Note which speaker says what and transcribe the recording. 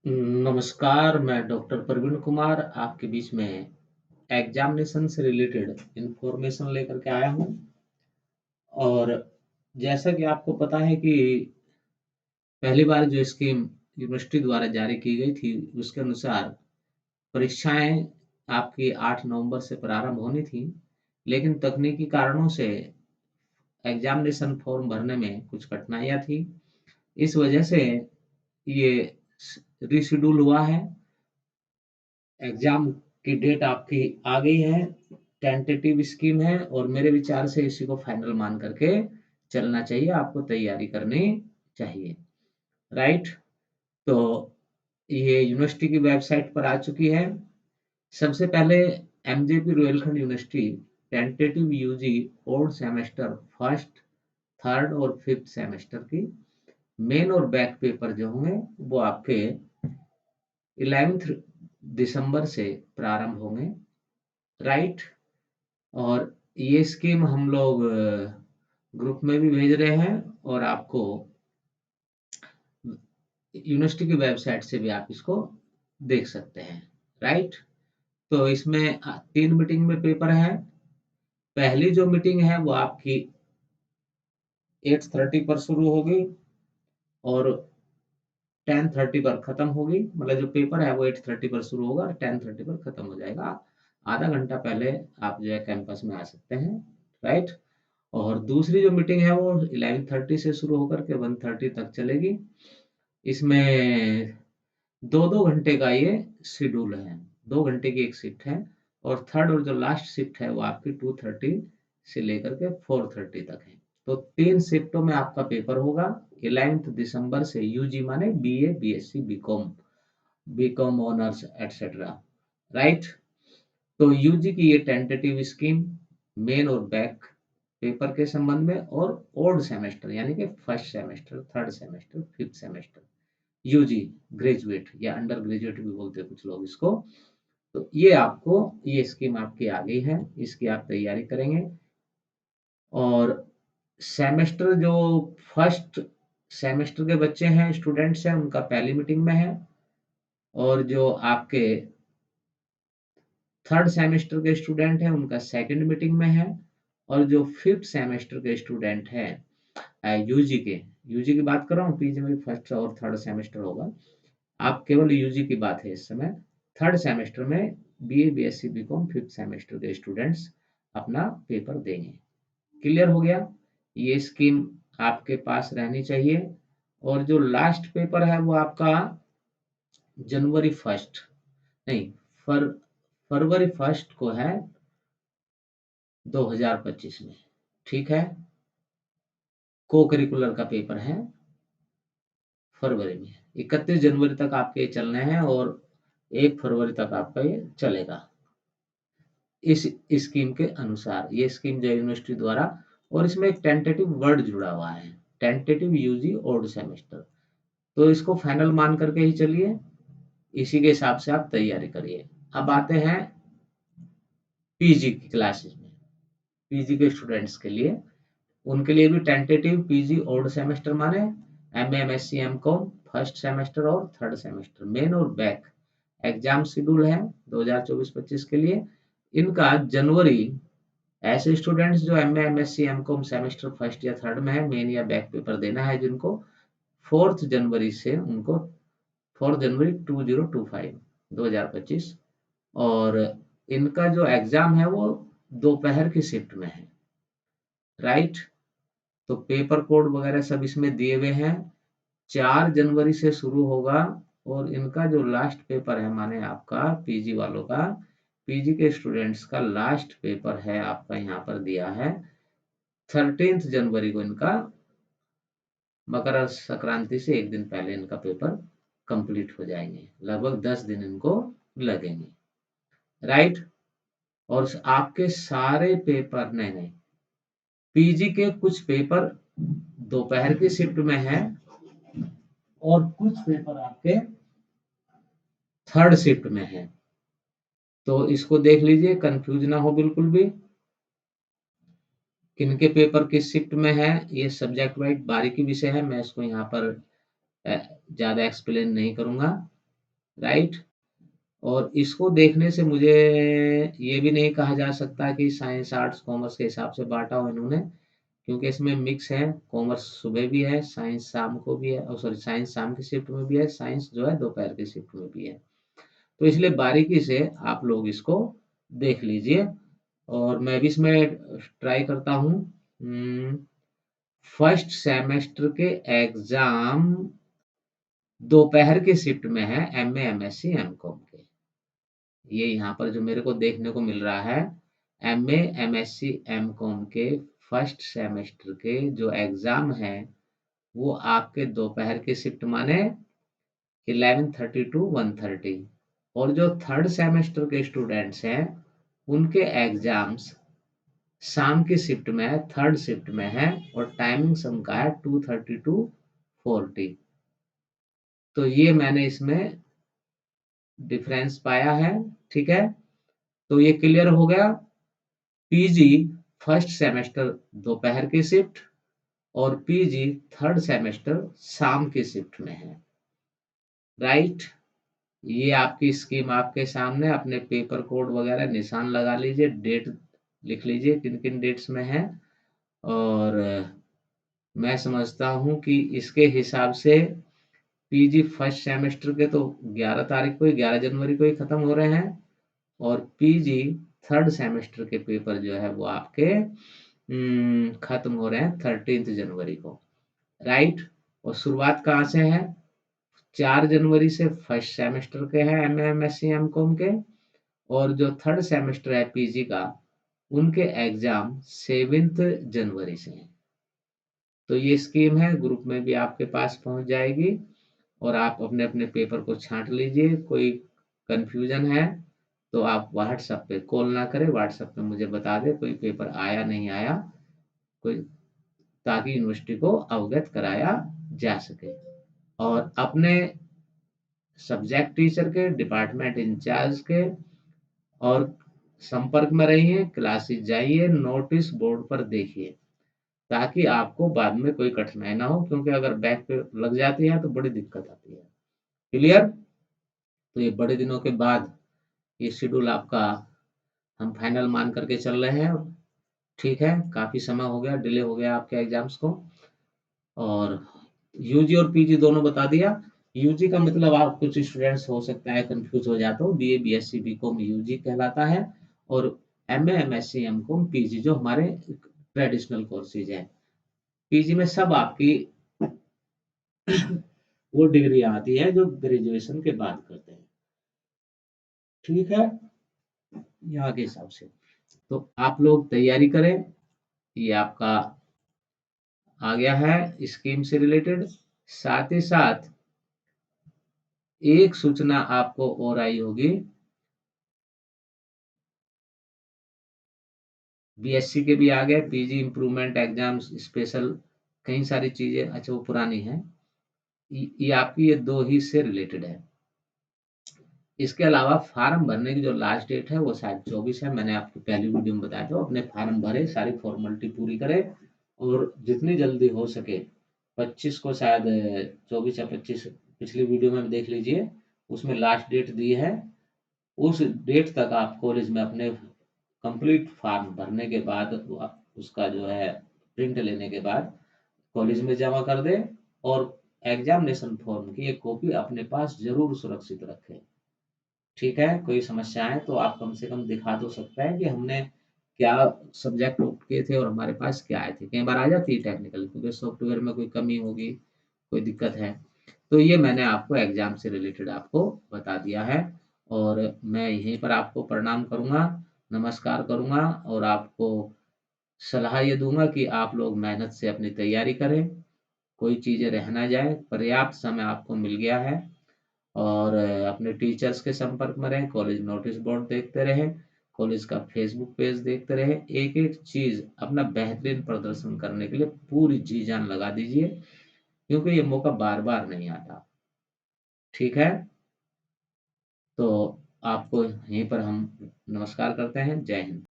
Speaker 1: नमस्कार, मैं डॉक्टर प्रवीण कुमार आपके बीच में एग्जामिनेशन से रिलेटेड इंफॉर्मेशन लेकर के आया हूँ। और जैसा कि आपको पता है कि पहली बार जो स्कीम यूनिवर्सिटी द्वारा जारी की गई थी, उसके अनुसार परीक्षाएं आपकी 8 नवंबर से प्रारंभ होनी थी, लेकिन तकनीकी कारणों से एग्जामिनेशन फॉर्म भरने में कुछ कठिनाइयाँ थी। इस वजह से ये रीशेड्यूल हुआ है। एग्जाम की डेट आपकी आ गई है, टेंटेटिव स्कीम है और मेरे विचार से इसी को फाइनल मान करके चलना चाहिए, आपको तैयारी करनी चाहिए, राइट? तो ये यूनिवर्सिटी की वेबसाइट पर आ चुकी है। सबसे पहले MJP Rohilkhand university tentative UG fourth semester first, third और फिफ्थ सेमेस्टर की मेन और बैक पेपर जो होंगे वो आपके 11 दिसंबर से प्रारंभ होंगे, राइट? और ये स्कीम हम लोग ग्रुप में भी भेज रहे हैं और आपको यूनिवर्सिटी की वेबसाइट से भी आप इसको देख सकते हैं, राइट? तो इसमें 3 मीटिंग में पेपर है। पहली जो मीटिंग है वो आपकी 8:30 पर शुरू होगी और 10:30 पर खत्म होगी। मतलब जो पेपर है वो 8:30 पर शुरू होगा और 10:30 पर खत्म हो जाएगा। आधा घंटा पहले आप जो है कैंपस में आ सकते हैं, राइट? और दूसरी जो मीटिंग है वो 11:30 से शुरू होकर के 1:30 तक चलेगी। इसमें 2-2 घंटे का ये शेड्यूल है। 2 घंटे की एक शिफ्ट है और थर्ड और जो लास्ट शिफ्ट है वो आपकी 2:30 से लेकर के 4:30 तक है। तो 3 शिफ्टों में आपका पेपर होगा। 11 दिसंबर से यूजी माने BA, BSc, BCom, BCom honours etcetera, right? तो यूजी की ये टेंटेटिव स्कीम मेन और बैक पेपर के संबंध में और ओल्ड सेमेस्टर यानी कि first semester, third semester, fifth semester, UG graduate या अंडर ग्रेजुएट भी बोलते हैं कुछ लोग इसको। तो ये आपको ये स्कीम आपकी आ गई है, इसकी आप तैयारी करेंगे। और सेमेस्टर जो फर्स्ट सेमेस्टर के बच्चे हैं, स्टूडेंट्स हैं, उनका पहली मीटिंग में है और जो आपके थर्ड सेमेस्टर के स्टूडेंट हैं उनका सेकंड मीटिंग में है और जो फिफ्थ सेमेस्टर के स्टूडेंट हैं यूजी के, यूजी की बात कर रहा हूँ, पीजी में भी फर्स्ट और थर्ड सेमेस्टर होगा। आप केवल यूजी की बात है इस समय। थर्ड सेमेस्टर में BA, BSc, BCom fifth semester के स्टूडेंट्स अपना पेपर देंगे। क्लियर हो गया? ये स्कीम आपके पास रहनी चाहिए। और जो लास्ट पेपर है वो आपका जनवरी फर्स्ट नहीं फर फरवरी फर्स्ट को है 2025 में, ठीक है? को करिकुलर का पेपर है फरवरी में। 31 जनवरी तक आपके चलने हैं और 1 फरवरी तक आपका ये चलेगा इस स्कीम के अनुसार। ये स्कीम जो है यूनिवर्सिटी द्वारा, और इसमें एक टेंटेटिव वर्ड जुड़ा हुआ है, टेंटेटिव यूजी ओल्ड सेमेस्टर। तो इसको फाइनल मान करके ही चलिए, इसी के हिसाब से आप तैयारी करिए। अब आते हैं पीजी की क्लासेस में। पीजी के स्टूडेंट्स के लिए, उनके लिए भी टेंटेटिव पीजी ओल्ड सेमेस्टर माने MA, MSc, MCom first semester और थर्ड सेमेस्टर मेन और बैक एग्जाम शेड्यूल है 2024-25 के लिए। इनका जनवरी, ऐसे स्टूडेंट्स जो MA, MSc, MCom semester first या थर्ड में है, मेन या बैक पेपर देना है जिनको, 4 जनवरी से उनको 4 जनवरी 2025 2025 और इनका जो एग्जाम है वो दोपहर की शिफ्ट में है, राइट? तो पेपर कोड वगैरह सब इसमें दिए हुए हैं। 4 जनवरी से शुरू होगा और इनका जो लास्ट पेपर है माने आपका पीजी वालों का, पीजी के स्टूडेंट्स का लास्ट पेपर है आपका यहाँ पर दिया है 13 जनवरी को। इनका मकर संक्रांति से एक दिन पहले इनका पेपर कंप्लीट हो जाएंगे, लगभग 10 दिन इनको लगेंगे, राइट? और आपके सारे पेपर, नहीं, पीजी के कुछ पेपर दोपहर की शिफ्ट में है और कुछ पेपर आपके थर्ड शिफ्ट में है। तो इसको देख लीजिए, कंफ्यूज ना हो बिल्कुल भी, किनके पेपर किस शिफ्ट में है। ये सब्जेक्ट वाइज बारीकी विषय है, मैं इसको यहाँ पर ज्यादा एक्सप्लेन नहीं करूंगा। राइट? और इसको देखने से मुझे ये भी नहीं कहा जा सकता कि साइंस, आर्ट्स, कॉमर्स के हिसाब से बाँटा हो इन्होंने, क्योंकि इसमें मिक्स है, कॉमर्स सुबह भी है, साइंस शाम को भी है, सॉरी, साइंस शाम की शिफ्ट में भी है, साइंस जो है दोपहर की शिफ्ट में भी है। तो इसलिए बारीकी से आप लोग इसको देख लीजिए, और मैं भी इसमें ट्राई करता हूँ। फर्स्ट सेमेस्टर के एग्ज़ाम दोपहर की शिफ्ट में है, एमए, एमएससी, एमकॉम के। ये यहाँ पर जो मेरे को देखने को मिल रहा है, एमए, एमएससी, एमकॉम के फर्स्ट सेमेस्टर के जो एग्ज़ाम हैं, वो आपके दोपहर की शिफ्ट माने 11:30 टू 1:30, और जो थर्ड सेमेस्टर के स्टूडेंट्स हैं, उनके एग्ज़ाम्स शाम की शिफ्ट में है, थर्ड शिफ्ट में है, और टाइमिंग उनका है 2:30 टू 4:00। तो ये मैंने इसमें डिफरेंस पाया है, ठीक है? तो ये क्लियर हो गया। पीजी फर्स्ट सेमेस्टर दोपहर की शिफ्ट, और पीजी थर्ड सेमेस्टर शाम की शिफ्ट में है, राइट? ये आपकी स्कीम आपके सामने, अपने पेपर कोड वगैरह निशान लगा लीजिए, डेट लिख लीजिए किन-किन डेट्स में है, और मैं समझता हूँ कि इसके हिसाब से पीजी फर्स्ट सेमेस्टर के तो 11 तारीख को ही, 11 जनवरी को ही खत्म हो रहे हैं, और पीजी थर्ड सेमेस्टर के पेपर जो है वो आपके खत्म हो रहे हैं 13 जनवरी को, राइट? और शुरुआत कहाँ से है? 4 जनवरी से फर्स्ट सेमेस्टर के हैं, एमए, एमएससी, एमकॉम के, और जो थर्ड सेमेस्टर है पीजी का, उनके एग्जाम 7 जनवरी से हैं। तो ये स्कीम है, ग्रुप में भी आपके पास पहुंच जाएगी, और आप अपने-अपने पेपर को छाँट लीजिए। कोई कन्फ्यूज़न है, तो आप व्हाट्सएप पे कॉल ना करें, व्हाट्सएप पे मुझे बता दें कोई पेपर आया, नहीं आया, कोई, ताकि यूनिवर्सिटी को अवगत कराया जा सके। और अपने सब्जेक्ट टीचर के, डिपार्टमेंट इंचार्ज के और संपर्क में रहिए, क्लासेस जाइए, नोटिस बोर्ड पर देखिए, ताकि आपको बाद में कोई कठिनाई ना हो, क्योंकि अगर बैक पे लग जाती है तो बड़ी दिक्कत आती है। क्लियर? तो ये बड़े दिनों के बाद ये शेड्यूल आपका हम फाइनल मान करके चल रहे हैं, ठीक है? काफ़ी समय हो गया, डिले हो गया आपके एग्ज़ाम्स को, और यूजी और पीजी दोनों बता दिया। यूजी का मतलब, आप कुछ स्टूडेंट्स हो सकता है कन्फ्यूज़ हो जाते हो, बीए, बीएससी, बीकॉम यूजी कहलाता है, और एमए, एमएससी, एमकॉम पीजी जो हमारे ट्रेडिशनल कोर्सेज़ हैं। पीजी में सब आपकी वो डिग्री आती है जो ग्रेजुएशन के बाद करते हैं, ठीक है? यहाँ के हिसाब से। तो आप लोग तैयारी करें, ये आपका आ गया है स्कीम से रिलेटेड। साथ ही साथ एक सूचना आपको और आई होगी, बीएससी के भी आ गए, पीजी इम्प्रूवमेंट एग्जाम्स स्पेशल, कई सारी चीज़ें, अच्छा वो पुरानी हैं। ये आपकी ये 2 ही से रिलेटेड है। इसके अलावा फार्म भरने की जो लास्ट डेट है वो शायद 24 है, मैंने आपको पहली वीडियो में बताया था। अपने फार्म भरे, सारी फॉर्मेलिटी पूरी करें, और जितनी जल्दी हो सके 25 को, शायद 24 या 25, पिछली वीडियो में देख लीजिए, उसमें लास्ट डेट दी है। उस डेट तक आप कॉलेज में अपने कंप्लीट फॉर्म भरने के बाद, उसका जो है प्रिंट लेने के बाद कॉलेज में जमा कर दें, और एग्जामिनेशन फॉर्म की एक कॉपी अपने पास जरूर सुरक्षित रखें, ठीक है? कोई समस्या है तो आप कम से कम दिखा तो सकते हैं कि हमने क्या सब्जेक्ट ऑप्ट किए थे और हमारे पास क्या आए थे। कई बार आ जाती है टेक्निकल, क्योंकि सॉफ्टवेयर में कोई कमी होगी, कोई दिक्कत है। तो ये मैंने आपको एग्जाम से रिलेटेड आपको बता दिया है, और मैं यहीं पर आपको प्रणाम करूँगा, नमस्कार करूँगा, और आपको सलाह ये दूँगा कि आप लोग मेहनत से अपनी तैयारी करें, कोई चीज़ें रह ना जाए, पर्याप्त समय आपको मिल गया है, और अपने टीचर्स के संपर्क में रहें, कॉलेज नोटिस बोर्ड देखते रहें, कॉलेज का फेसबुक पेज देखते रहें, एक-एक चीज़ अपना बेहतरीन प्रदर्शन करने के लिए पूरी जी-जान लगा दीजिए, क्योंकि ये मौका बार-बार नहीं आता, ठीक है? तो आपको यहीं पर हम नमस्कार करते हैं। जय हिंद।